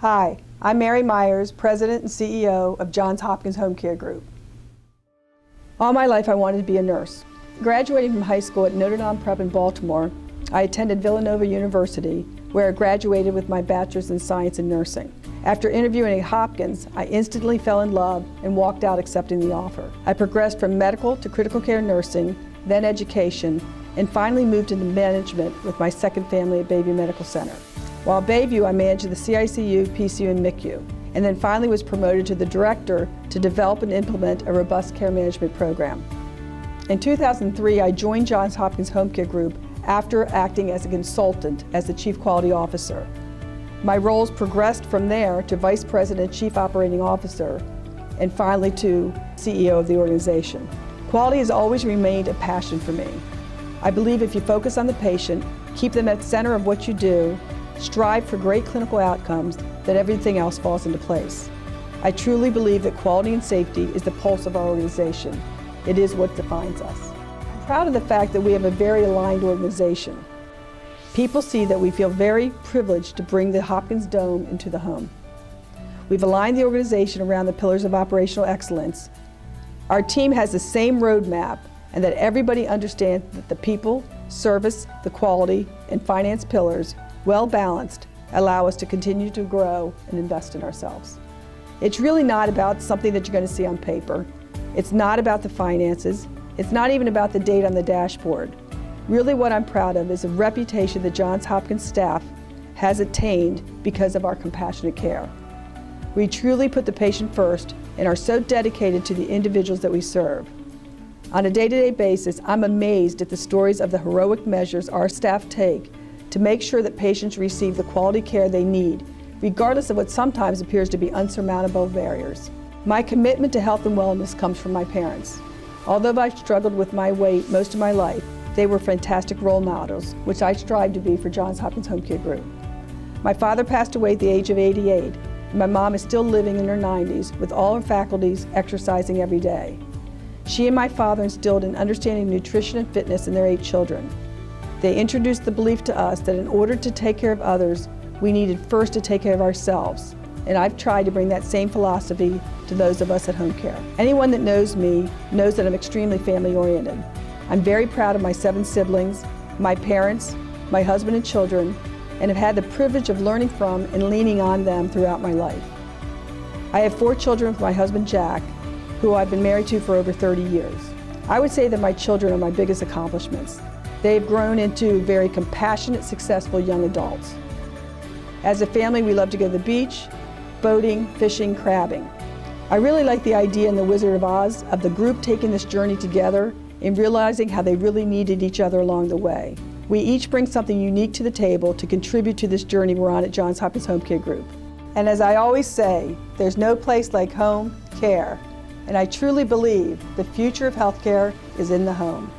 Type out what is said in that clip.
Hi, I'm Mary Myers, President and CEO of Johns Hopkins Home Care Group. All my life I wanted to be a nurse. Graduating from high school at Notre Dame Prep in Baltimore, I attended Villanova University, where I graduated with my bachelor's in science and nursing. After interviewing at Hopkins, I instantly fell in love and walked out accepting the offer. I progressed from medical to critical care nursing, then education, and finally moved into management with my second family at Bayview Medical Center. While at Bayview, I managed the CICU, PCU, and MICU, and then finally was promoted to the director to develop and implement a robust care management program. In 2003, I joined Johns Hopkins Home Care Group after acting as a consultant as the Chief Quality Officer. My roles progressed from there to Vice President, Chief Operating Officer, and finally to CEO of the organization. Quality has always remained a passion for me. I believe if you focus on the patient, keep them at the center of what you do, strive for great clinical outcomes, that everything else falls into place. I truly believe that quality and safety is the pulse of our organization. It is what defines us. I'm proud of the fact that we have a very aligned organization. People see that we feel very privileged to bring the Hopkins Dome into the home. We've aligned the organization around the pillars of operational excellence. Our team has the same roadmap, and that everybody understands that the people, service, the quality, and finance pillars, well balanced, allow us to continue to grow and invest in ourselves. It's really not about something that you're going to see on paper. It's not about the finances. It's not even about the data on the dashboard. Really what I'm proud of is the reputation that Johns Hopkins staff has attained because of our compassionate care. We truly put the patient first and are so dedicated to the individuals that we serve. On a day-to-day basis, I'm amazed at the stories of the heroic measures our staff take to make sure that patients receive the quality care they need, regardless of what sometimes appears to be unsurmountable barriers. My commitment to health and wellness comes from my parents. Although I've struggled with my weight most of my life, they were fantastic role models, which I strive to be for Johns Hopkins Home Care Group. My father passed away at the age of 88, and my mom is still living in her 90s with all her faculties exercising every day. She and my father instilled an understanding of nutrition and fitness in their 8 children. They introduced the belief to us that in order to take care of others, we needed first to take care of ourselves. And I've tried to bring that same philosophy to those of us at home care. Anyone that knows me knows that I'm extremely family-oriented. I'm very proud of my 7 siblings, my parents, my husband and children, and have had the privilege of learning from and leaning on them throughout my life. I have 4 children with my husband Jack, who I've been married to for over 30 years. I would say that my children are my biggest accomplishments. They've grown into very compassionate, successful young adults. As a family, we love to go to the beach, boating, fishing, crabbing. I really like the idea in The Wizard of Oz of the group taking this journey together and realizing how they really needed each other along the way. We each bring something unique to the table to contribute to this journey we're on at Johns Hopkins Home Care Group. And as I always say, there's no place like home care. And I truly believe the future of healthcare is in the home.